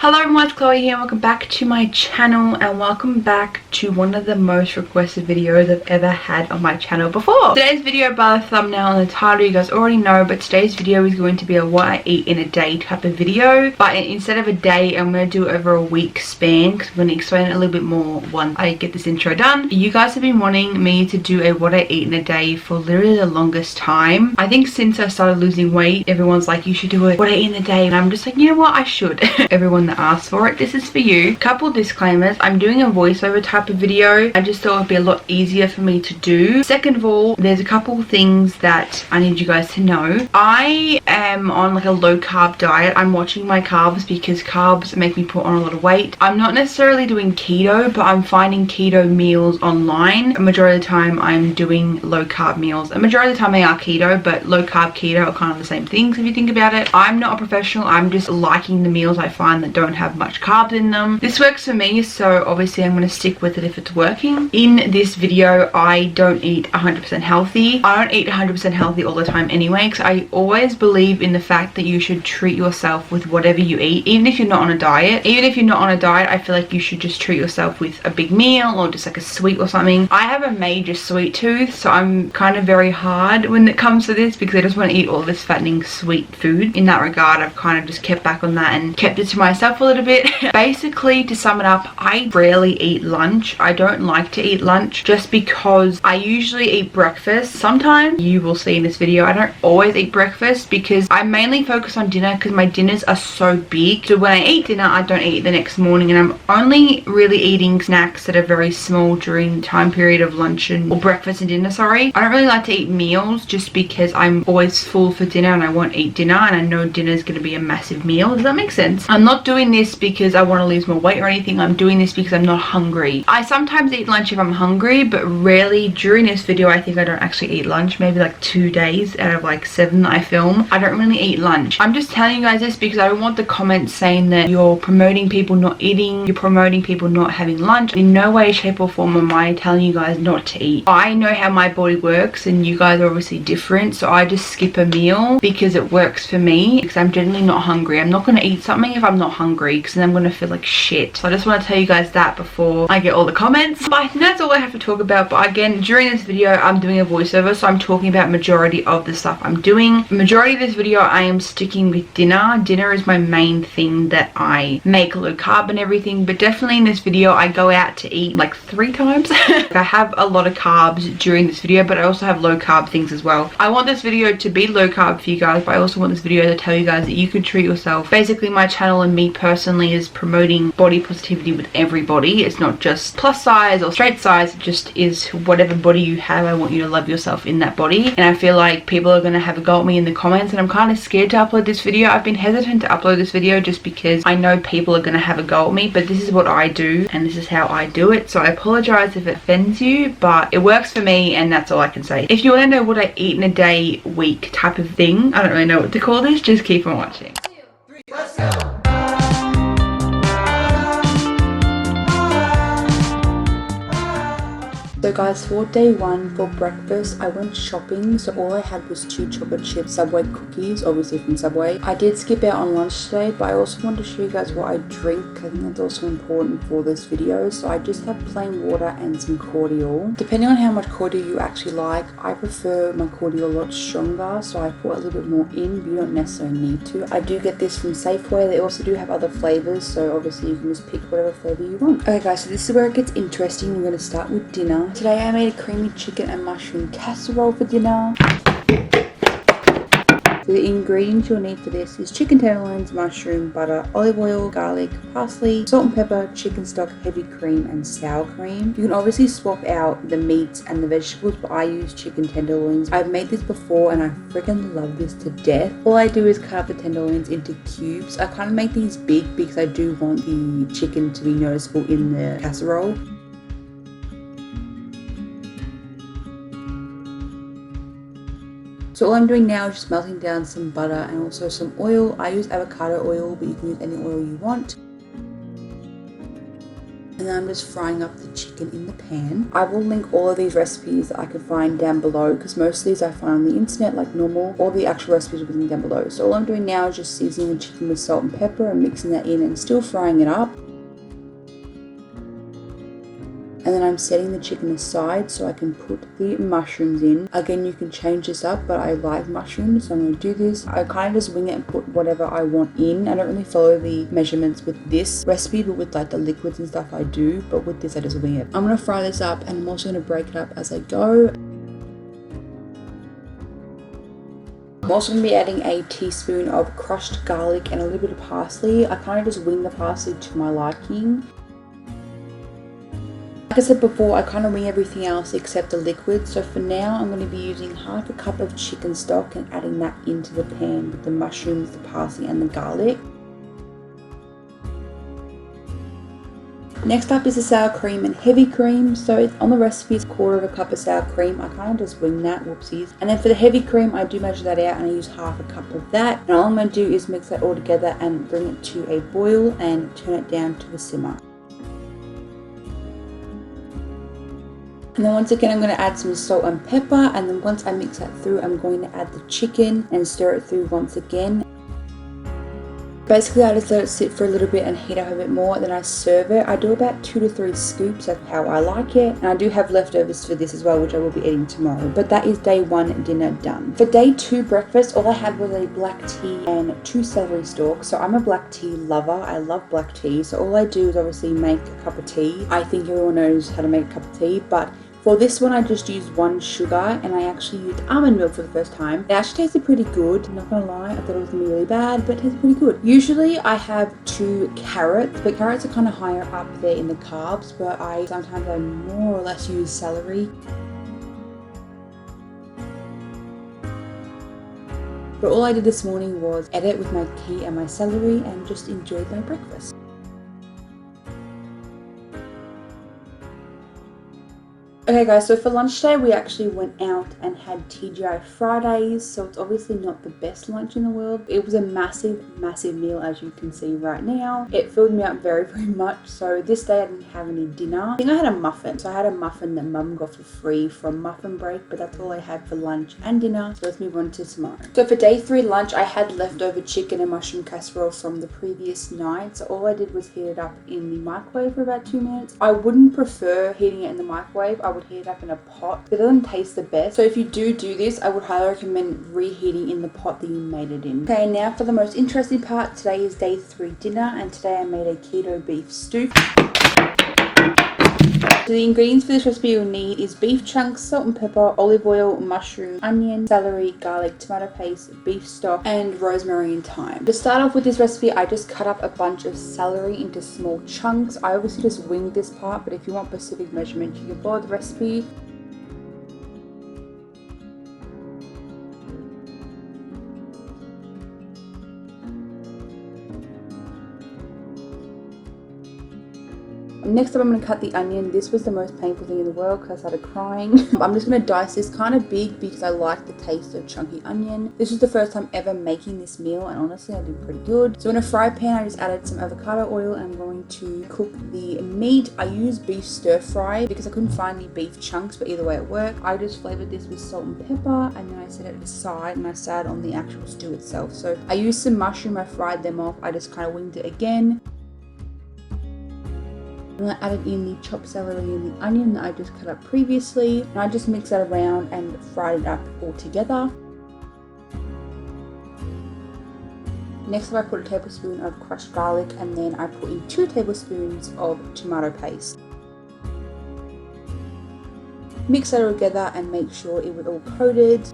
Hello everyone, it's Chloe here and welcome back to my channel and welcome back to one of the most requested videos I've ever had on my channel before. Today's video, by the thumbnail and the title, you guys already know, but today's video is going to be a what I eat in a day type of video. But instead of a day, I'm going to do it over a week span because I'm going to explain it a little bit more once I get this intro done. You guys have been wanting me to do a what I eat in a day for literally the longest time. I think since I started losing weight, everyone's like, you should do it what I eat in a day, and I'm just like, you know what, I should. Everyone that asked for it, this is for you. Couple disclaimers: I'm doing a voiceover type of video. I just thought it'd be a lot easier for me to do. Second of all, there's a couple things that I need you guys to know. I am on like a low carb diet. I'm watching my carbs because carbs make me put on a lot of weight. I'm not necessarily doing keto, but I'm finding keto meals online. A majority of the time I'm doing low carb meals. A majority of the time they are keto, but low carb, keto are kind of the same things if you think about it. I'm not a professional. I'm just liking the meals I find that don't have much carbs in them. This works for me, so obviously I'm going to stick with it if it's working. In this video, I don't eat 100% healthy. I don't eat 100% healthy all the time anyway, because I always believe in the fact that you should treat yourself with whatever you eat, even if you're not on a diet. Even if you're not on a diet, I feel like you should just treat yourself with a big meal or just like a sweet or something. I have a major sweet tooth, so I'm kind of very hard when it comes to this because I just want to eat all this fattening sweet food. In that regard, I've kind of just kept back on that and kept it to myself a little bit. Basically, to sum it up, I rarely eat lunch. I don't like to eat lunch just because I usually eat breakfast. Sometimes you will see in this video I don't always eat breakfast because I mainly focus on dinner because my dinners are so big. So when I eat dinner, I don't eat the next morning, and I'm only really eating snacks that are very small during the time period of lunch or breakfast and dinner, sorry. I don't really like to eat meals just because I'm always full for dinner and I won't eat dinner, and I know dinner is going to be a massive meal. Does that make sense? I'm not doing this because I want to lose more weight or anything. I'm doing this because I'm not hungry. I sometimes eat lunch if I'm hungry, but rarely. During this video, I think I don't actually eat lunch. Maybe like 2 days out of like 7 that I film. I don't really eat lunch. I'm just telling you guys this because I don't want the comments saying that you're promoting people not eating, you're promoting people not having lunch. In no way, shape or form am I telling you guys not to eat. I know how my body works and you guys are obviously different, so I just skip a meal because it works for me, because I'm generally not hungry. I'm not going to eat something if I'm not hungry because then I'm going to feel like shit. So I just want to tell you guys that before I get all the comments. But I think that's all I have to talk about. But again, during this video I'm doing a voiceover, so I'm talking about majority of the stuff I'm doing. Majority of this video I am sticking with dinner. Dinner is my main thing that I make low carb and everything, but definitely in this video I go out to eat like 3 times. I have a lot of carbs during this video, but I also have low carb things as well. I want this video to be low carb for you guys, but I also want this video to tell you guys that you can treat yourself. Basically, my channel and me personally is promoting body positivity with everybody. It's not just plus size or straight size, it just is whatever body you have. I want you to love yourself in that body, and I feel like people are going to have a go at me in the comments, and I'm kind of scared to upload this video. I've been hesitant to upload this video just because I know people are going to have a go at me, but this is what I do and this is how I do it, so I apologize if it offends you, but it works for me and that's all I can say. If you want to know what I eat in a day, week type of thing, I don't really know what to call this, just keep on watching. 2, 3, let's go! So guys, for day 1 for breakfast, I went shopping, so all I had was 2 chocolate chip Subway cookies, obviously from Subway. I did skip out on lunch today, but I also wanted to show you guys what I drink. I think that's also important for this video. So I just have plain water and some cordial. Depending on how much cordial you actually like, I prefer my cordial a lot stronger, so I put a little bit more in, but you don't necessarily need to. I do get this from Safeway. They also do have other flavors, so obviously you can just pick whatever flavor you want. Okay guys, so this is where it gets interesting. We're going to start with dinner. Today I made a creamy chicken and mushroom casserole for dinner. So the ingredients you'll need for this is chicken tenderloins, mushroom, butter, olive oil, garlic, parsley, salt and pepper, chicken stock, heavy cream and sour cream. You can obviously swap out the meats and the vegetables, but I use chicken tenderloins. I've made this before and I freaking love this to death. All I do is cut up the tenderloins into cubes. I kind of make these big because I do want the chicken to be noticeable in the casserole. So all I'm doing now is just melting down some butter and also some oil. I use avocado oil, but you can use any oil you want. And then I'm just frying up the chicken in the pan. I will link all of these recipes that I can find down below, because most of these I find on the internet like normal. All the actual recipes will be linked down below. So all I'm doing now is just seasoning the chicken with salt and pepper and mixing that in and still frying it up. And then I'm setting the chicken aside so I can put the mushrooms in. Again, you can change this up, but I like mushrooms, so I'm going to do this. I kind of just wing it and put whatever I want in. I don't really follow the measurements with this recipe, but with like the liquids and stuff I do. But with this, I just wing it. I'm going to fry this up, and I'm also going to break it up as I go. I'm also going to be adding a teaspoon of crushed garlic and a little bit of parsley. I kind of just wing the parsley to my liking. Like I said before, I kind of wing everything else except the liquid. So for now, I'm going to be using half a cup of chicken stock and adding that into the pan with the mushrooms, the parsley and the garlic. Next up is the sour cream and heavy cream. So on the recipe, it's 1/4 cup of sour cream. I kind of just wing that, whoopsies. And then for the heavy cream, I do measure that out and I use half a cup of that. And all I'm going to do is mix that all together and bring it to a boil and turn it down to a simmer. And then once again, I'm going to add some salt and pepper, and then once I mix that through, I'm going to add the chicken and stir it through once again. Basically, I just let it sit for a little bit and heat up a bit more, then I serve it. I do about 2 to 3 scoops, that's how I like it. And I do have leftovers for this as well, which I will be eating tomorrow. But that is day 1 dinner done. For day 2 breakfast, all I had was a black tea and 2 celery stalks. So I'm a black tea lover. I love black tea. So all I do is obviously make a cup of tea. I think everyone knows how to make a cup of tea, but for this one, I just used 1 sugar, and I actually used almond milk for the first time. It actually tasted pretty good, I'm not gonna lie. I thought it was gonna be really bad, but it tasted pretty good. Usually I have 2 carrots, but carrots are kind of higher up there in the carbs, but sometimes I more or less use celery. But all I did this morning was edit with my tea and my celery and just enjoyed my breakfast. Okay guys, so for lunch today we actually went out and had TGI Fridays, so it's obviously not the best lunch in the world. It was a massive meal, as you can see right now. It filled me up very much. So this day I didn't have any dinner. I think I had a muffin. So I had a muffin that mum got for free from muffin break, but that's all I had for lunch and dinner. So let's move on to tomorrow. So for day 3 lunch, I had leftover chicken and mushroom casserole from the previous night. So all I did was heat it up in the microwave for about 2 minutes. I wouldn't prefer heating it in the microwave. I would heat it up in a pot. It doesn't taste the best. So if you do this, I would highly recommend reheating in the pot that you made it in. Okay, now for the most interesting part. Today is day 3 dinner, and today I made a keto beef stew. So the ingredients for this recipe you'll need is beef chunks, salt and pepper, olive oil, mushroom, onion, celery, garlic, tomato paste, beef stock, and rosemary and thyme. To start off with this recipe, I just cut up a bunch of celery into small chunks. I obviously just winged this part, but if you want specific measurements, you can follow the recipe. Next up, I'm going to cut the onion. This was the most painful thing in the world because I started crying. I'm just going to dice this kind of big because I like the taste of chunky onion. This was the first time ever making this meal, and honestly I did pretty good. So in a fry pan, I just added some avocado oil and I'm going to cook the meat. I used beef stir fry because I couldn't find the beef chunks, but either way it worked. I just flavored this with salt and pepper, and then I set it aside and I started on the actual stew itself. So I used some mushroom, I fried them off. I just kind of winged it again. And I added in the chopped celery and the onion that I just cut up previously. And I just mixed that around and fried it up all together. Next up, I put a tablespoon of crushed garlic, and then I put in 2 tablespoons of tomato paste. Mix that all together and make sure it was all coated.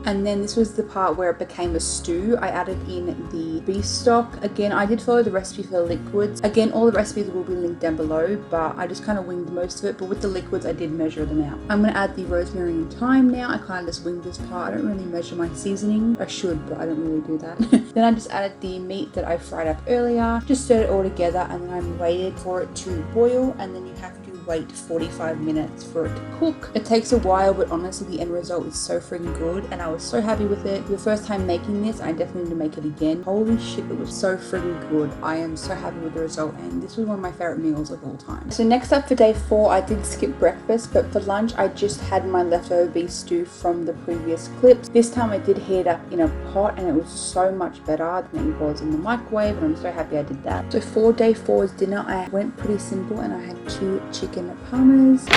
And then this was the part where it became a stew. I added in the beef stock. Again, I did follow the recipe for the liquids. Again, all the recipes will be linked down below, but I just kind of winged most of it. But with the liquids, I did measure them out. I'm going to add the rosemary and thyme now. I kind of just winged this part. I don't really measure my seasoning. I should, but I don't really do that. Then I just added the meat that I fried up earlier. Just stirred it all together, and then I waited for it to boil, and then you have to wait 45 minutes for it to cook. It takes a while, but honestly the end result is so freaking good and I was so happy with it. The first time making this, I definitely need to make it again. Holy shit, it was so freaking good. I am so happy with the result and this was one of my favorite meals of all time. So next up for day 4, I did skip breakfast, but for lunch I just had my leftover beef stew from the previous clips. This time I did heat it up in a pot and it was so much better than it was in the microwave, and I'm so happy I did that. So for day 4's dinner, I went pretty simple and I had 2 chicken parmas.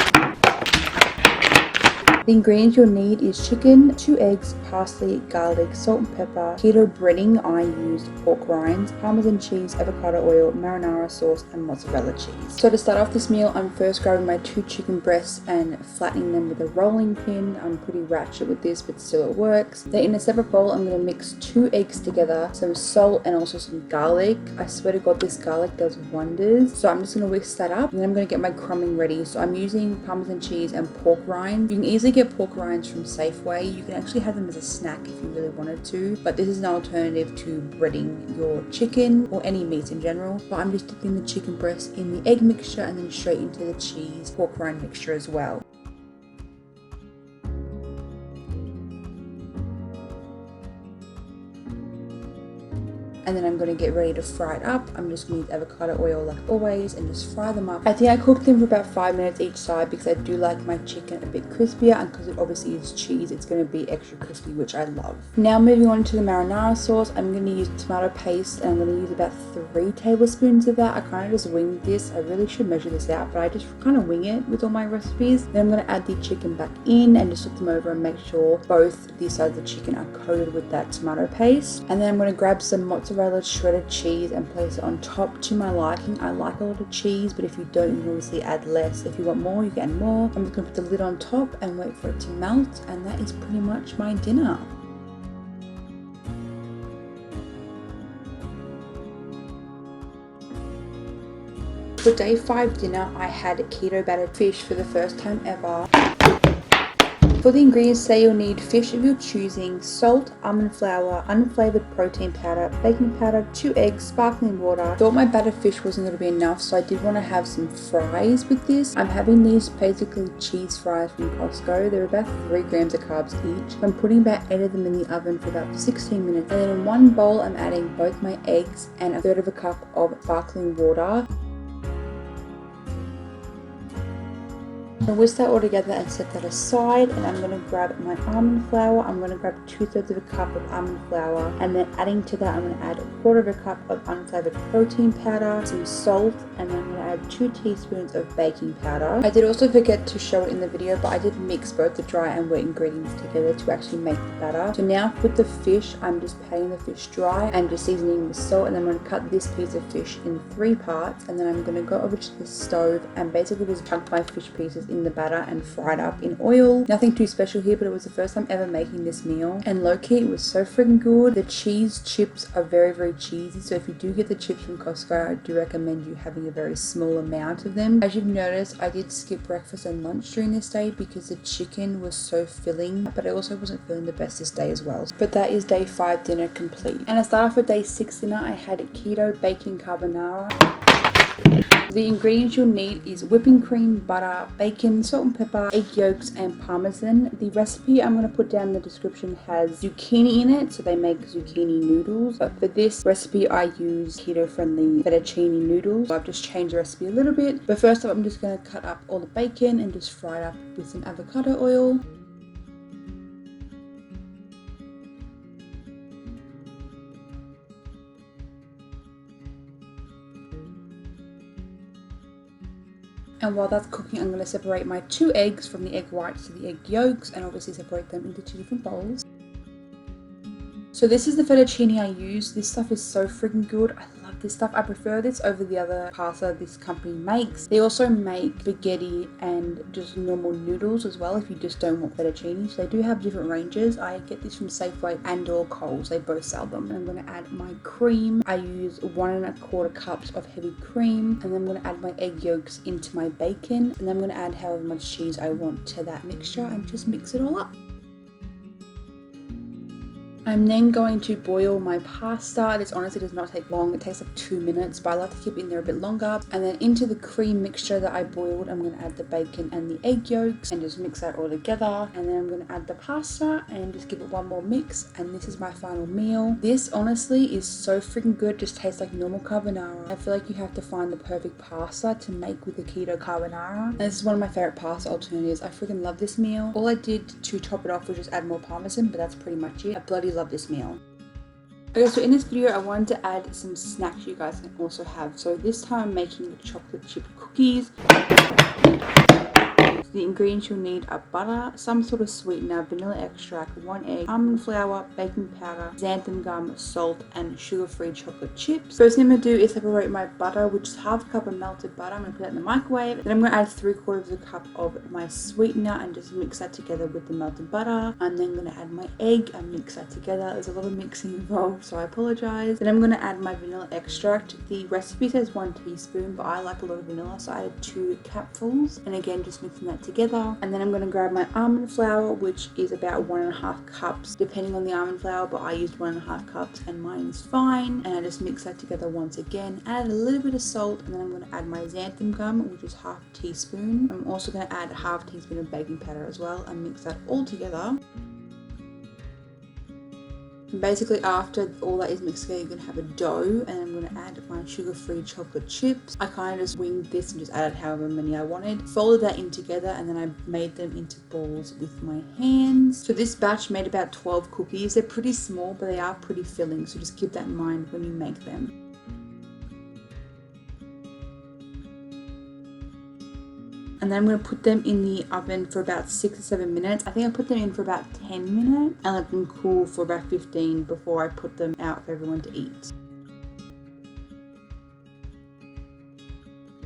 The ingredients you'll need is chicken, 2 eggs, parsley, garlic, salt and pepper, keto breading, I used pork rinds, Parmesan cheese, avocado oil, marinara sauce and mozzarella cheese. So to start off this meal, I'm first grabbing my 2 chicken breasts and flattening them with a rolling pin. I'm pretty ratchet with this, but still it works. Then in a separate bowl, I'm going to mix 2 eggs together, some salt and also some garlic. I swear to God, this garlic does wonders. So I'm just going to whisk that up and then I'm going to get my crumbing ready. So I'm using Parmesan cheese and pork rinds. You can easily get pork rinds from Safeway. You can actually have them as a snack if you really wanted to, but this is an alternative to breading your chicken or any meats in general. But I'm just dipping the chicken breast in the egg mixture and then straight into the cheese pork rind mixture as well. And then I'm going to get ready to fry it up. I'm just going to use avocado oil like always and just fry them up. I think I cooked them for about 5 minutes each side because I do like my chicken a bit crispier, and because it obviously is cheese, it's going to be extra crispy, which I love. Now moving on to the marinara sauce, I'm going to use tomato paste and I'm going to use about 3 tablespoons of that. I kind of just winged this. I really should measure this out, but I just kind of wing it with all my recipes. Then I'm going to add the chicken back in and just flip them over and make sure both the sides of the chicken are coated with that tomato paste. And then I'm going to grab some mozzarella shredded cheese and place it on top to my liking. I like a lot of cheese, but if you don't, you can obviously add less. If you want more, you can add more. I'm just going to put the lid on top and wait for it to melt, and that is pretty much my dinner. For day 5 dinner, I had keto battered fish for the first time ever. For the ingredients today, you'll need fish of your choosing, salt, almond flour, unflavoured protein powder, baking powder, 2 eggs, sparkling water. Thought my battered fish wasn't going to be enough, so I did want to have some fries with this. I'm having these basically cheese fries from Costco. They're about 3 grams of carbs each. I'm putting about 8 of them in the oven for about 16 minutes. And then in one bowl, I'm adding both my eggs and 1/3 of a cup of sparkling water. I'm going to whisk that all together and set that aside, and I'm going to grab my almond flour. I'm going to grab 2/3 of a cup of almond flour, and then adding to that I'm going to add 1/4 of a cup of unflavoured protein powder, some salt, and then I'm going to add 2 teaspoons of baking powder. I did also forget to show it in the video, but I did mix both the dry and wet ingredients together to actually make the batter. So now with the fish, I'm just patting the fish dry and just seasoning with salt, and then I'm going to cut this piece of fish in 3 parts, and then I'm going to go over to the stove and basically just chunk my fish pieces in the batter and fried up in oil. Nothing too special here, but it was the first time ever making this meal, and low-key it was so freaking good. The cheese chips are very, very cheesy, so if you do get the chips from Costco, I do recommend you having a very small amount of them. As you've noticed, I did skip breakfast and lunch during this day because the chicken was so filling, but I also wasn't feeling the best this day as well. But that is day 5 dinner complete. And to start off with day 6 dinner, I had keto bacon carbonara. The ingredients you'll need is whipping cream, butter, bacon, salt and pepper, egg yolks and parmesan. The recipe I'm going to put down in the description has zucchini in it, so they make zucchini noodles. But for this recipe I use keto friendly fettuccine noodles. So I've just changed the recipe a little bit. But first up, I'm just going to cut up all the bacon and just fry it up with some avocado oil. And while that's cooking, I'm going to separate my 2 eggs from the egg whites to the egg yolks and obviously separate them into 2 different bowls. So this is the fettuccine I use. This stuff is so freaking good. I love this stuff. I prefer this over the other pasta this company makes. They also make spaghetti and just normal noodles as well if you just don't want fettuccine. So they do have different ranges. I get this from Safeway and or Coles. They both sell them. I'm going to add my cream. I use 1 1/4 cups of heavy cream, and then I'm going to add my egg yolks into my bacon, and then I'm going to add however much cheese I want to that mixture and just mix it all up. I'm then going to boil my pasta. This honestly does not take long. It takes like 2 minutes, but I like to keep it in there a bit longer. And then into the cream mixture that I boiled, I'm going to add the bacon and the egg yolks and just mix that all together. And then I'm going to add the pasta and just give it one more mix. And this is my final meal. This honestly is so freaking good. Just tastes like normal carbonara. I feel like you have to find the perfect pasta to make with the keto carbonara. And this is one of my favorite pasta alternatives. I freaking love this meal. All I did to top it off was just add more Parmesan, but that's pretty much it. I bloody love this meal. Okay, so in this video I wanted to add some snacks you guys can also have. So this time I'm making chocolate chip cookies. The ingredients you'll need are butter, some sort of sweetener, vanilla extract, 1 egg, almond flour, baking powder, xanthan gum, salt, and sugar-free chocolate chips. First thing I'm going to do is separate my butter, which is half a cup of melted butter. I'm going to put that in the microwave. Then I'm going to add 3/4 of a cup of my sweetener and just mix that together with the melted butter. I'm then going to add my egg and mix that together. There's a lot of mixing involved, so I apologize. Then I'm going to add my vanilla extract. The recipe says 1 teaspoon, but I like a lot of vanilla, so I added 2 capfuls. And again, just mixing that together. And then I'm going to grab my almond flour, which is about 1.5 cups depending on the almond flour, but I used 1.5 cups and mine is fine. And I just mix that together once again, add a little bit of salt, and then I'm going to add my xanthan gum, which is half a teaspoon. I'm also going to add half a teaspoon of baking powder as well and mix that all together. And basically after all that is mixed together, you're going to have a dough, and I'm going to add my sugar-free chocolate chips. I kind of just winged this and just added however many I wanted. Folded that in together, and then I made them into balls with my hands. So this batch made about 12 cookies. They're pretty small, but they are pretty filling, so just keep that in mind when you make them. And then I'm going to put them in the oven for about 6 or 7 minutes. I think I put them in for about 10 minutes and let them cool for about 15 before I put them out for everyone to eat.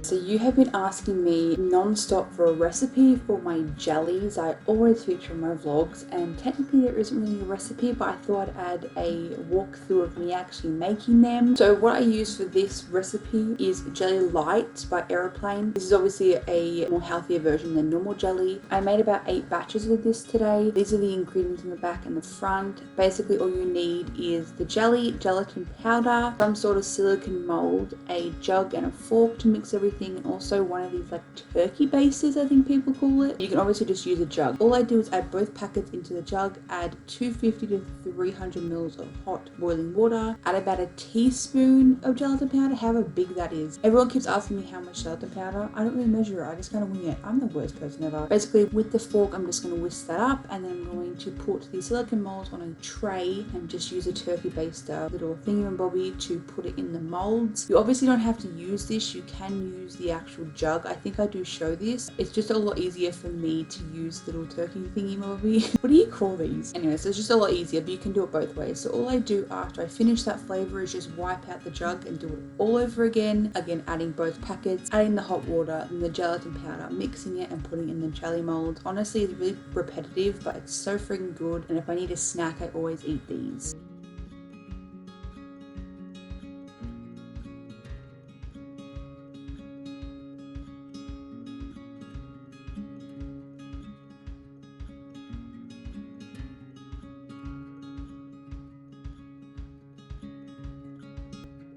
So you have been asking me non-stop for a recipe for my jellies. I always feature in my vlogs, and technically there isn't really a recipe, but I thought I'd add a walkthrough of me actually making them. So what I use for this recipe is Jelly Light by Aeroplane. This is obviously a more healthier version than normal jelly. I made about 8 batches of this today. These are the ingredients in the back and the front. Basically all you need is the jelly, gelatin powder, some sort of silicone mold, a jug and a fork to mix everything, and also one of these like turkey bases, I think people call it. You can obviously just use a jug. All I do is add both packets into the jug, add 250 to 300 mils of hot boiling water, add about a teaspoon of gelatin powder, however big that is. Everyone keeps asking me how much gelatin powder. I don't really measure it, I just kind of wing it. I'm the worst person ever. Basically with the fork I'm just going to whisk that up, and then I'm going to put the silicone molds on a tray and just use a turkey based little thingy-bobby to put it in the molds. You obviously don't have to use this, you can use the actual jug. I think I do show this. It's just a lot easier for me to use little turkey thingy-bobby. What do you call these? Anyways, it's just a lot easier, but you can do it both ways. So all I do after I finish that flavor is just wipe out the jug and do it all over again. Again, adding both packets, adding the hot water and the gelatin powder, mixing it and putting it in the jelly mold. Honestly, it's really repetitive, but it's so freaking good. And if I need a snack, I always eat these.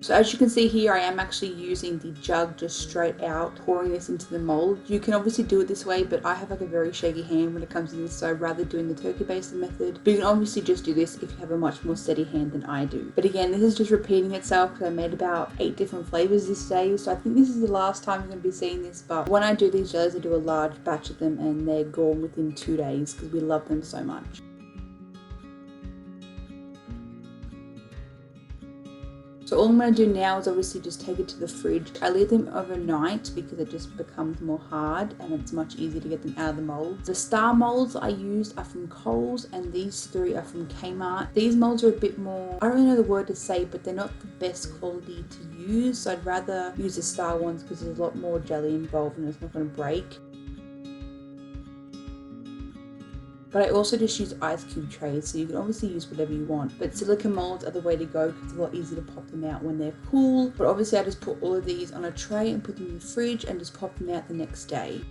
So as you can see here, I am actually using the jug just straight out, pouring this into the mold. You can obviously do it this way, but I have like a very shaky hand when it comes to this, so I'd rather doing the turkey based method. But you can obviously just do this if you have a much more steady hand than I do. But again, this is just repeating itself because I made about 8 different flavors this day, so I think this is the last time you're going to be seeing this. But when I do these jellies, I do a large batch of them and they're gone within 2 days because we love them so much. So all I'm going to do now is obviously just take it to the fridge. I leave them overnight because it just becomes more hard and it's much easier to get them out of the molds. The star molds I used are from Coles and these 3 are from Kmart. These molds are a bit more, I don't really know the word to say, but they're not the best quality to use. So I'd rather use the star ones because there's a lot more jelly involved and it's not going to break. But I also just use ice cube trays, so you can obviously use whatever you want. But silicone molds are the way to go because it's a lot easier to pop them out when they're cool. But obviously I just put all of these on a tray and put them in the fridge and just pop them out the next day.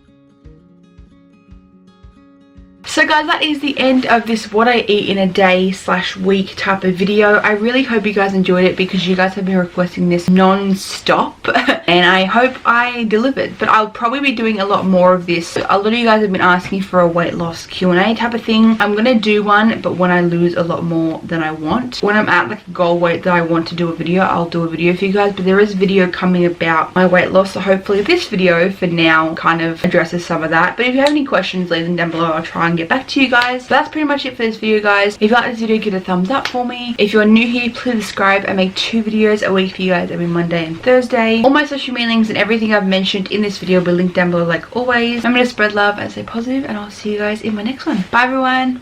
So guys, that is the end of this what I eat in a day / week type of video. I really hope you guys enjoyed it because you guys have been requesting this non-stop and I hope I delivered. But I'll probably be doing a lot more of this. A lot of you guys have been asking for a weight loss Q&A type of thing. I'm gonna do one, but when I lose a lot more than I want. When I'm at like a goal weight that I want to do a video, I'll do a video for you guys. But there is a video coming about my weight loss, so hopefully this video for now kind of addresses some of that. But if you have any questions, leave them down below. I'll try and get back to you guys. But that's pretty much it for this video, guys. If you like this video, give it a thumbs up for me. If you're new here, please subscribe. I make 2 videos a week for you guys every Monday and Thursday. All my social media links and everything I've mentioned in this video will be linked down below like always. Remember to spread love and stay positive, and I'll see you guys in my next one. Bye everyone.